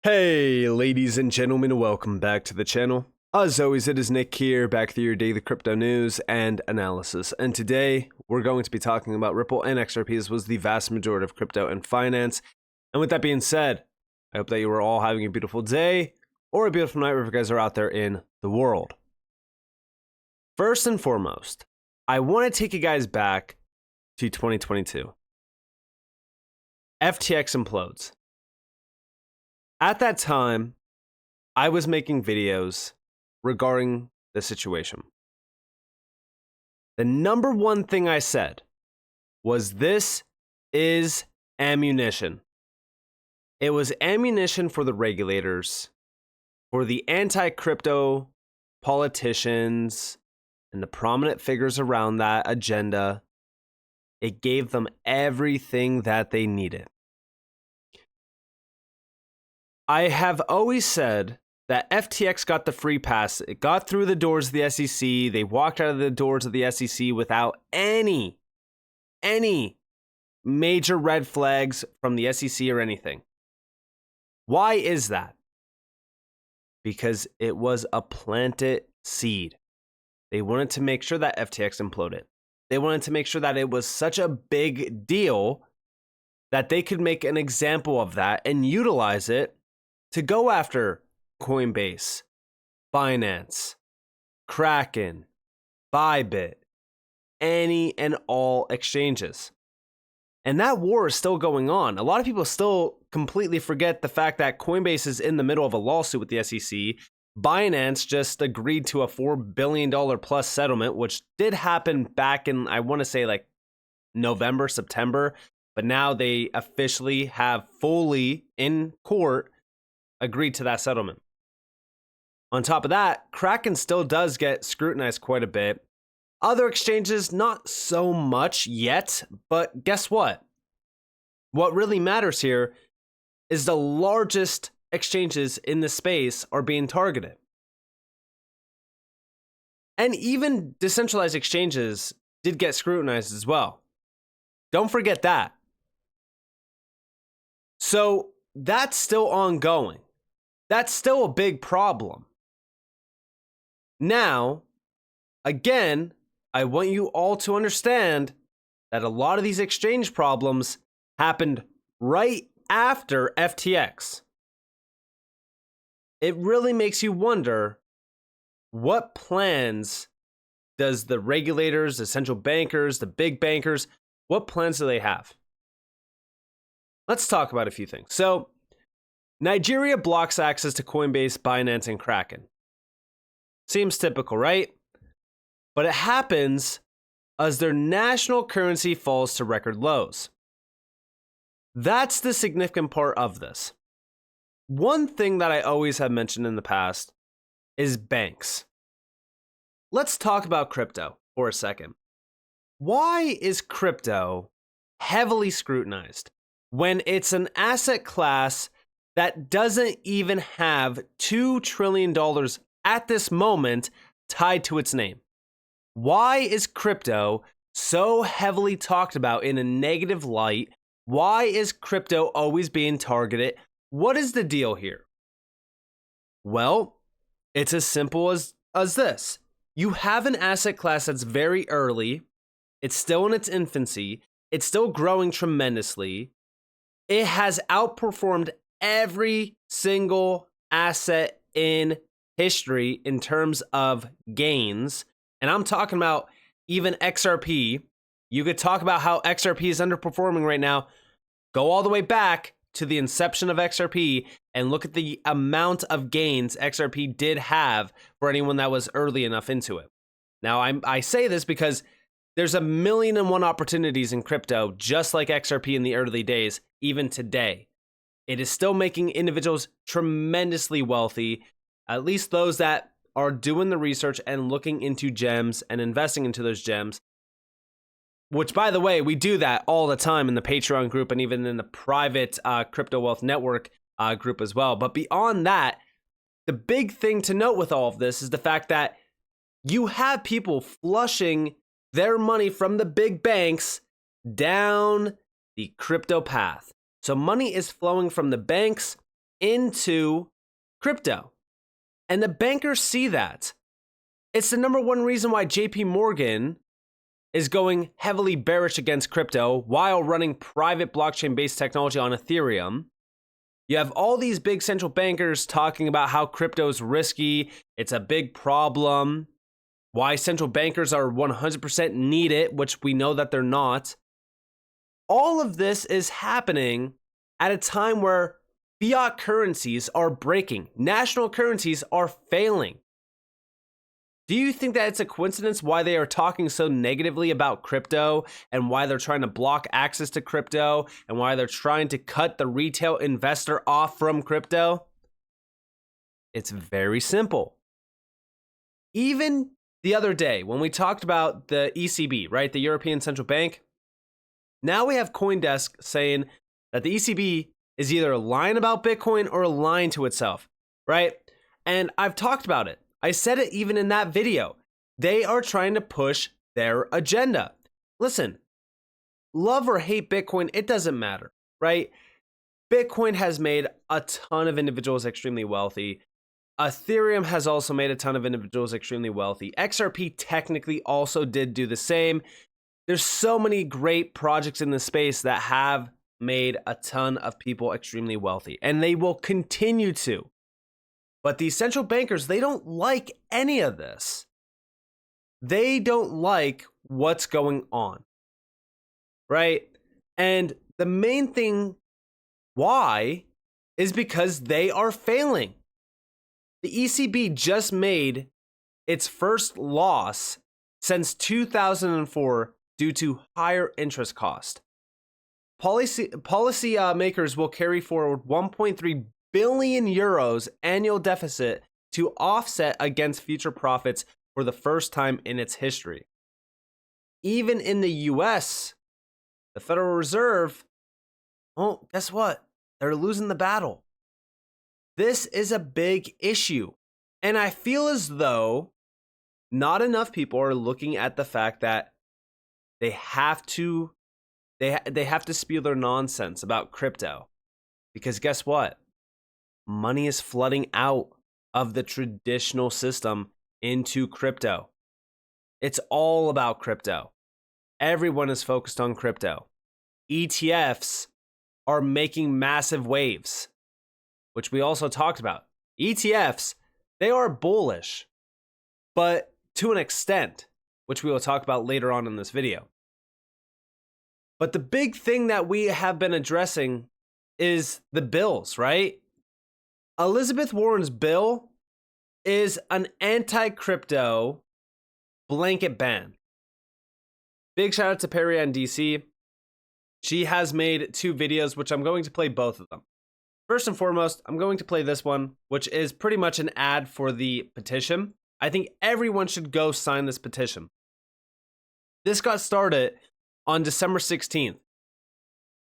Hey, ladies and gentlemen, welcome back to the channel. As always, it is Nick here, back with your daily crypto news and analysis. And today, we're going to be talking about Ripple and XRP, as was the vast majority of crypto and finance. And with that being said, I hope that you are all having a beautiful day or a beautiful night wherever you guys are out there in the world. First and foremost, I want to take you guys back to 2022. FTX implodes. At that time, I was making videos regarding the situation. The number one thing I said was this is ammunition. It was ammunition for the regulators, for the anti-crypto politicians, and the prominent figures around that agenda. It gave them everything that they needed. I have always said that FTX got the free pass. It got through the doors of the SEC. They walked out of the doors of the SEC without any major red flags from the SEC or anything. Why is that? Because it was a planted seed. They wanted to make sure that FTX imploded. They wanted to make sure that it was such a big deal that they could make an example of that and utilize it to go after Coinbase, Binance, Kraken, Bybit, any and all exchanges. And that war is still going on. A lot of people still completely forget the fact that Coinbase is in the middle of a lawsuit with the SEC. Binance just agreed to a $4 billion plus settlement, which did happen back in, I want to say like November, September. But now they officially have fully in court agreed to that settlement. On top of that, Kraken still does get scrutinized quite a bit. Other exchanges, not so much yet, but guess what? What really matters here is the largest exchanges in the space are being targeted. And even decentralized exchanges did get scrutinized as well. Don't forget that. So that's still ongoing. That's still a big problem. Now, again, I want you all to understand that a lot of these exchange problems happened right after FTX. It really makes you wonder, what plans does the regulators, the central bankers, the big bankers, what plans do they have? Let's talk about a few things. So, Nigeria blocks access to Coinbase, Binance, and Kraken. Seems typical, right? But it happens as their national currency falls to record lows. That's the significant part of this. One thing that I always have mentioned in the past is banks. Let's talk about crypto for a second. Why is crypto heavily scrutinized when it's an asset class that doesn't even have $2 trillion at this moment tied to its name? Why is crypto so heavily talked about in a negative light? Why is crypto always being targeted? What is the deal here? Well, it's as simple as this. You have an asset class that's very early. It's still in its infancy. It's still growing tremendously. It has outperformed every single asset in history in terms of gains. And I'm talking about even XRP. You could talk about how XRP is underperforming right now. Go all the way back to the inception of XRP and look at the amount of gains XRP did have for anyone that was early enough into it. Now, I say this because there's 1,000,001 opportunities in crypto, just like XRP in the early days, even today. It is still making individuals tremendously wealthy, at least those that are doing the research and looking into gems and investing into those gems. Which, by the way, we do that all the time in the Patreon group and even in the private Crypto Wealth Network group as well. But beyond that, the big thing to note with all of this is the fact that you have people flushing their money from the big banks down the crypto path. So money is flowing from the banks into crypto. And the bankers see that. It's the number one reason why JP Morgan is going heavily bearish against crypto while running private blockchain-based technology on Ethereum. You have all these big central bankers talking about how crypto is risky, it's a big problem, why central bankers are 100% need it, which we know that they're not. All of this is happening at a time where fiat currencies are breaking. National currencies are failing. Do you think that it's a coincidence why they are talking so negatively about crypto and why they're trying to block access to crypto and why they're trying to cut the retail investor off from crypto? It's very simple. Even the other day when we talked about the ECB, right, the European Central Bank, now we have CoinDesk saying that the ECB is either lying about Bitcoin or lying to itself, right? And I've talked about it. I said it even in that video. They are trying to push their agenda. Listen, love or hate Bitcoin, it doesn't matter, right? Bitcoin has made a ton of individuals extremely wealthy. Ethereum has also made a ton of individuals extremely wealthy. XRP technically also did do the same. There's so many great projects in the space that have made a ton of people extremely wealthy, and they will continue to. But these central bankers, they don't like any of this. They don't like what's going on, right? And the main thing why is because they are failing. The ECB just made its first loss since 2004 due to higher interest cost. Policy makers will carry forward 1.3 billion euros annual deficit to offset against future profits for the first time in its history. Even in the US, the Federal Reserve, oh, guess what? They're losing the battle. This is a big issue. And I feel as though not enough people are looking at the fact that they have to spew their nonsense about crypto. Because guess what? Money is flooding out of the traditional system into crypto. It's all about crypto. Everyone is focused on crypto. ETFs are making massive waves, which we also talked about. ETFs, they are bullish, but to an extent, which we will talk about later on in this video. But the big thing that we have been addressing is the bills, right? Elizabeth Warren's bill is an anti-crypto blanket ban. Big shout out to Perry on DC. She has made 2 videos, which I'm going to play both of them. First and foremost, I'm going to play this one, which is pretty much an ad for the petition. I think everyone should go sign this petition. This got started on December 16th.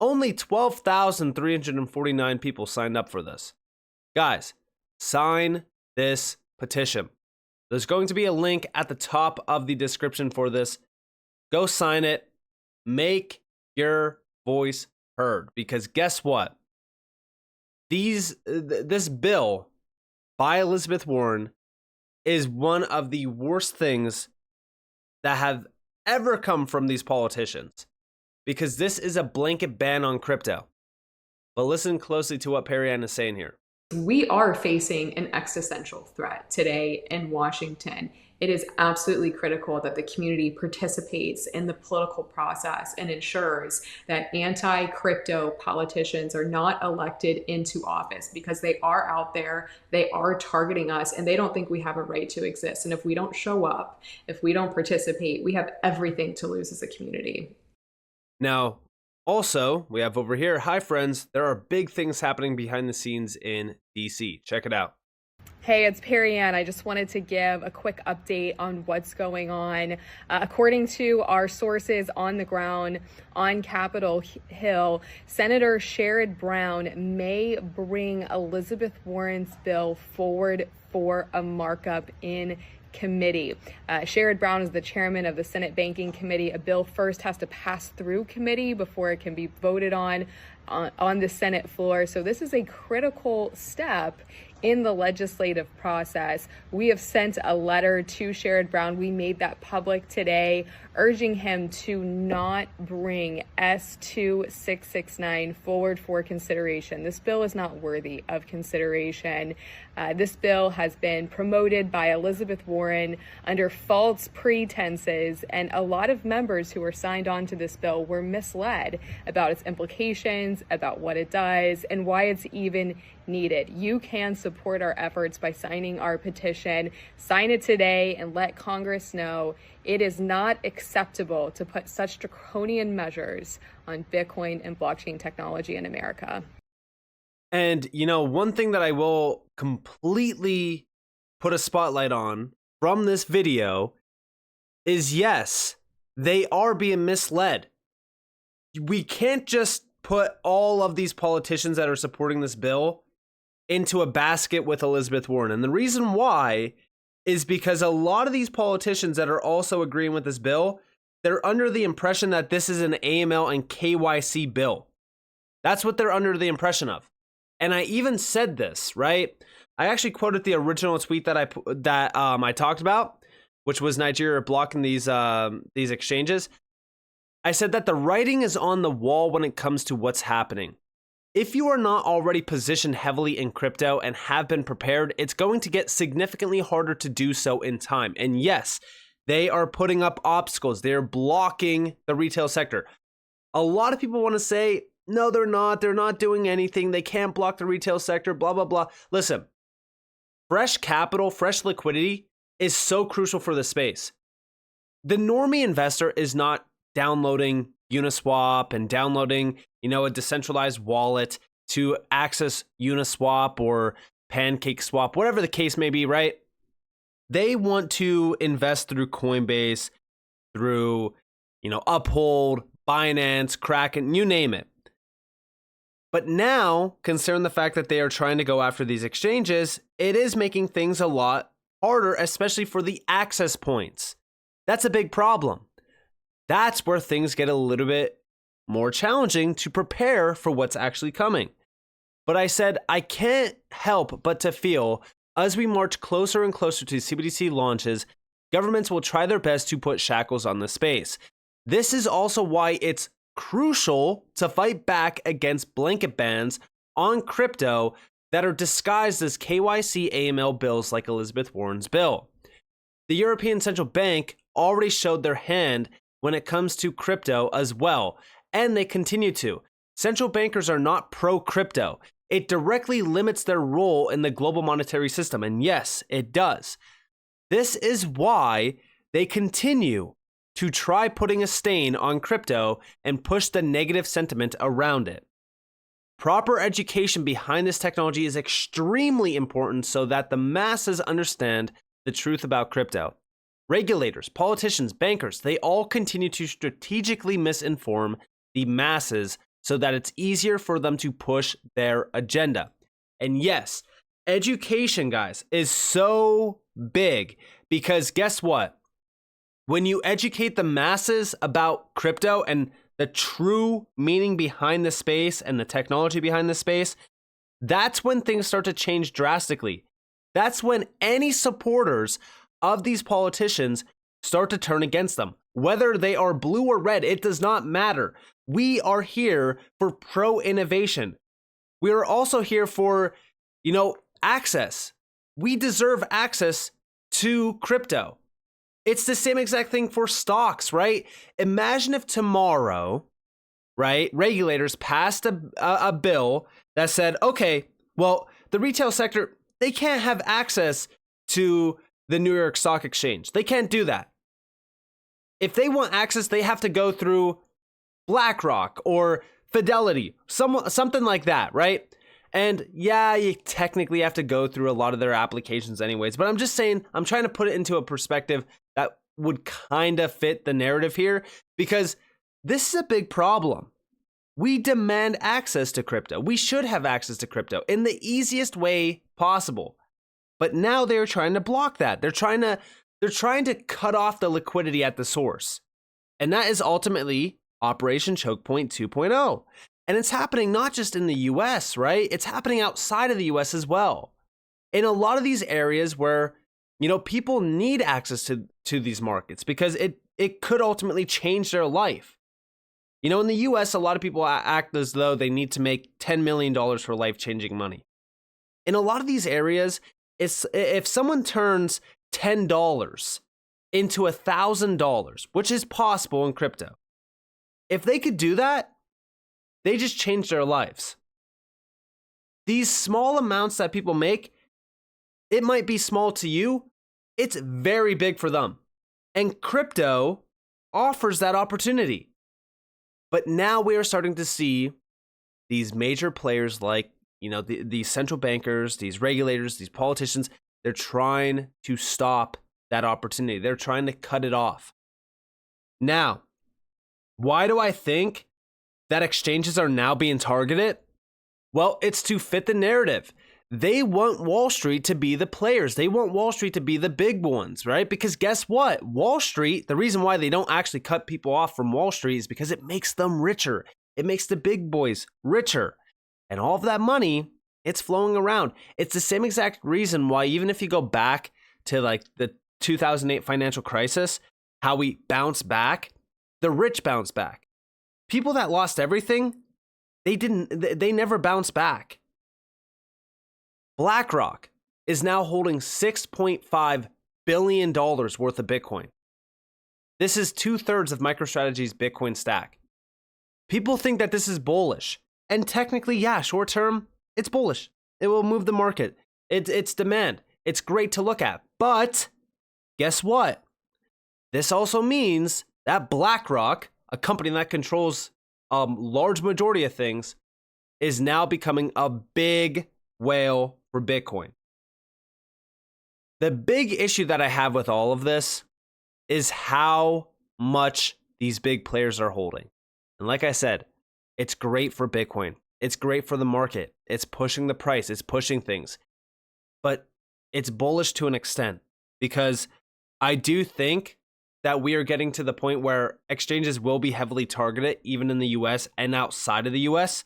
Only 12,349 people signed up for this. Guys, sign this petition. There's going to be a link at the top of the description for this. Go sign it. Make your voice heard. Because guess what? This bill by Elizabeth Warren is one of the worst things that have ever come from these politicians. Because this is a blanket ban on crypto. But listen closely to what Perry Ann is saying here. We are facing an existential threat today in Washington. It is absolutely critical that the community participates in the political process and ensures that anti-crypto politicians are not elected into office, because they are out there, they are targeting us, and they don't think we have a right to exist. And if we don't show up, if we don't participate, we have everything to lose as a community. Now, also, we have over here, hi friends, there are big things happening behind the scenes in DC. Check it out. Hey, it's Perry Ann. I just wanted to give a quick update on what's going on. According to our sources on the ground on Capitol Hill, Senator Sherrod Brown may bring Elizabeth Warren's bill forward for a markup in committee. Sherrod Brown is the chairman of the Senate Banking Committee. A bill first has to pass through committee before it can be voted on. on the Senate floor. So this is a critical step in the legislative process. We have sent a letter to Sherrod Brown. We made that public today, urging him to not bring S2669 forward for consideration. This bill is not worthy of consideration. This bill has been promoted by Elizabeth Warren under false pretenses, and a lot of members who were signed on to this bill were misled about its implications, about what it does, and why it's even needed. You can support our efforts by signing our petition. Sign it today and let Congress know it is not acceptable to put such draconian measures on Bitcoin and blockchain technology in America. And, one thing that I will completely put a spotlight on from this video is, yes, they are being misled. We can't just put all of these politicians that are supporting this bill into a basket with Elizabeth Warren. And the reason why is because a lot of these politicians that are also agreeing with this bill, they're under the impression that this is an AML and KYC bill. That's what they're under the impression of. And I even said this, right? I actually quoted the original tweet that I talked about, which was Nigeria blocking these exchanges. I said that the writing is on the wall when it comes to what's happening. If you are not already positioned heavily in crypto and have been prepared, it's going to get significantly harder to do so in time. And yes, they are putting up obstacles. They're blocking the retail sector. A lot of people want to say, no, they're not. They're not doing anything. They can't block the retail sector, blah, blah, blah. Listen, fresh capital, fresh liquidity is so crucial for the space. The normie investor is not downloading Uniswap and downloading, a decentralized wallet to access Uniswap or PancakeSwap, whatever the case may be, right? They want to invest through Coinbase, through, Uphold, Binance, Kraken, you name it. But now, considering the fact that they are trying to go after these exchanges, it is making things a lot harder, especially for the access points. That's a big problem. That's where things get a little bit more challenging to prepare for what's actually coming. But I said, I can't help but to feel as we march closer and closer to CBDC launches, governments will try their best to put shackles on the space. This is also why it's crucial to fight back against blanket bans on crypto that are disguised as KYC AML bills like Elizabeth Warren's bill. The European Central Bank already showed their hand when it comes to crypto as well, and they continue to. Central bankers are not pro-crypto. It directly limits their role in the global monetary system, and yes, it does. This is why they continue to try putting a stain on crypto and push the negative sentiment around it. Proper education behind this technology is extremely important so that the masses understand the truth about crypto. Regulators, politicians, bankers, they all continue to strategically misinform the masses so that it's easier for them to push their agenda. And yes, education, guys, is so big because guess what? When you educate the masses about crypto and the true meaning behind the space and the technology behind the space, that's when things start to change drastically. That's when any supporters of these politicians start to turn against them. Whether they are blue or red, it does not matter. We are here for pro-innovation. We are also here for, access. We deserve access to crypto. It's the same exact thing for stocks, right? Imagine if tomorrow, right, regulators passed a bill that said, okay, well, the retail sector, they can't have access to the New York Stock Exchange. They can't do that. If they want access, they have to go through BlackRock or Fidelity, something like that, right? And yeah, you technically have to go through a lot of their applications anyways, but I'm just saying, I'm trying to put it into a perspective that would kind of fit the narrative here because this is a big problem. We demand access to crypto. We should have access to crypto in the easiest way possible. But now they're trying to block that. They're trying to cut off the liquidity at the source. And that is ultimately Operation Choke Point 2.0. And it's happening not just in the US, right? It's happening outside of the US as well. In a lot of these areas where, people need access to these markets because it could ultimately change their life. In the US, a lot of people act as though they need to make $10 million for life-changing money. In a lot of these areas, if someone turns $10 into $1,000, which is possible in crypto, if they could do that, they just change their lives. These small amounts that people make, it might be small to you, it's very big for them. And crypto offers that opportunity. But now we are starting to see these major players like, these central bankers, these regulators, these politicians, they're trying to stop that opportunity. They're trying to cut it off. Now, why do I think that exchanges are now being targeted? Well, it's to fit the narrative. They want Wall Street to be the players. They want Wall Street to be the big ones, right? Because guess what? Wall Street, the reason why they don't actually cut people off from Wall Street is because it makes them richer. It makes the big boys richer. And all of that money, it's flowing around. It's the same exact reason why, even if you go back to like the 2008 financial crisis, how we bounce back, the rich bounce back. People that lost everything, they never bounced back. BlackRock is now holding $6.5 billion worth of Bitcoin. This is 2/3 of MicroStrategy's Bitcoin stack. People think that this is bullish. And technically, yeah, short term, it's bullish. It will move the market. It's demand. It's great to look at. But guess what? This also means that BlackRock, a company that controls a large majority of things, is now becoming a big whale for Bitcoin. The big issue that I have with all of this is how much these big players are holding. And like I said, it's great for Bitcoin. It's great for the market. It's pushing the price. It's pushing things. But it's bullish to an extent because I do think that we are getting to the point where exchanges will be heavily targeted, even in the US and outside of the US,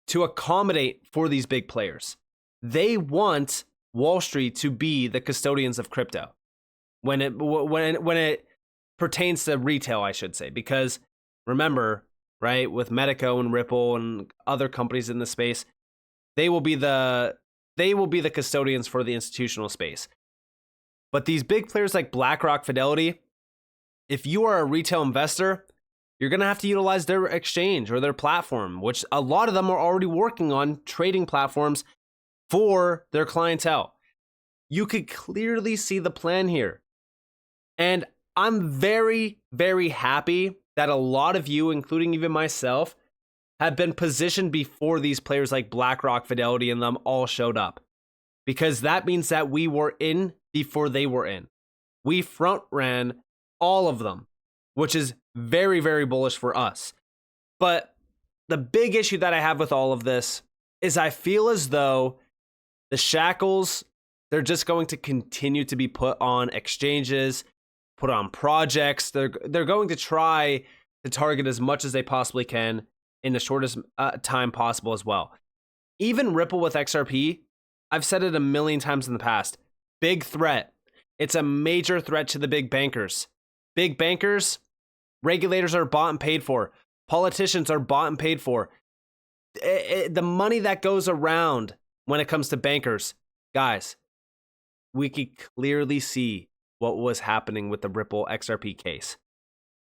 to accommodate for these big players. They want Wall Street to be the custodians of crypto when it pertains to retail, I should say, because remember, right, with Medico and Ripple and other companies in the space, they will be the custodians for the institutional space. But these big players like BlackRock, Fidelity, if you are a retail investor, you're going to have to utilize their exchange or their platform, which a lot of them are already working on trading platforms for their clientele. You could clearly see the plan here. And I'm very, very happy that a lot of you, including even myself, have been positioned before these players like BlackRock, Fidelity, and them all showed up. Because that means that we were in before they were in. We front ran all of them, which is very, very bullish for us. But the big issue that I have with all of this is I feel as though the shackles, they're just going to continue to be put on exchanges, put on projects. They're going to try to target as much as they possibly can in the shortest time possible as well. Even Ripple with XRP, I've said it a million times in the past, big threat. It's a major threat to the big bankers. Big bankers, regulators are bought and paid for. Politicians are bought and paid for. The money that goes around when it comes to bankers, guys, we could clearly see what was happening with the Ripple XRP case.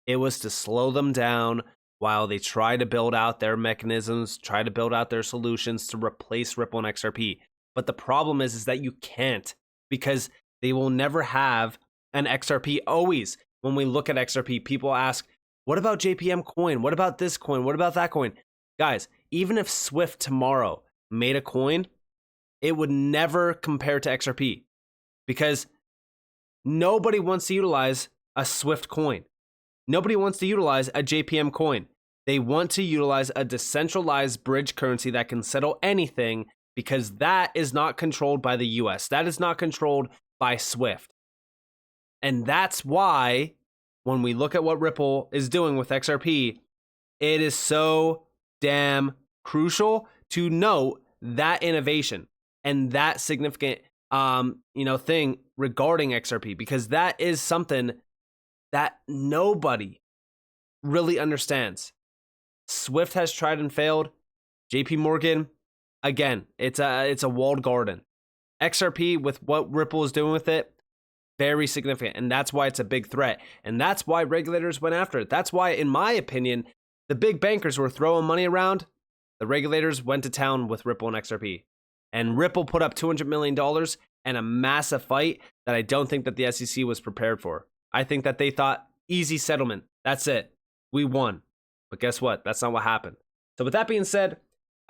It was to slow them down while they try to build out their mechanisms, try to build out their solutions to replace Ripple and XRP. But the problem is that you can't, because they will never have an XRP always. When we look at XRP, people ask, what about JPM coin? What about this coin? What about that coin? Guys, even if Swift tomorrow made a coin, it would never compare to XRP because nobody wants to utilize a Swift coin. Nobody wants to utilize a JPM coin. They want to utilize a decentralized bridge currency that can settle anything because that is not controlled by the US. That is not controlled by Swift. And that's why when we look at what Ripple is doing with XRP, it is so damn crucial to note that innovation and that significant thing regarding XRP, because that is something that nobody really understands. Swift has tried and failed. JP Morgan, again, it's a walled garden. XRP, with what Ripple is doing with it, very significant, and that's why it's a big threat, and that's why regulators went after it. That's why, in my opinion, the big bankers were throwing money around. The regulators went to town with Ripple and XRP, and Ripple put up $200 million and a massive fight that I don't think that the SEC was prepared for. I think that they thought, easy settlement, that's it, we won. But guess what? That's not what happened. So with that being said,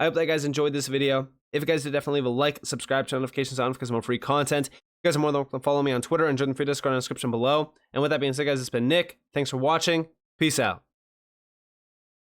I hope that you guys enjoyed this video. If you guys did, definitely leave a like, subscribe, turn notifications on because more free content. You guys are more than welcome to follow me on Twitter and join the free Discord in the description below. And with that being said, guys, it's been Nick. Thanks for watching. Peace out.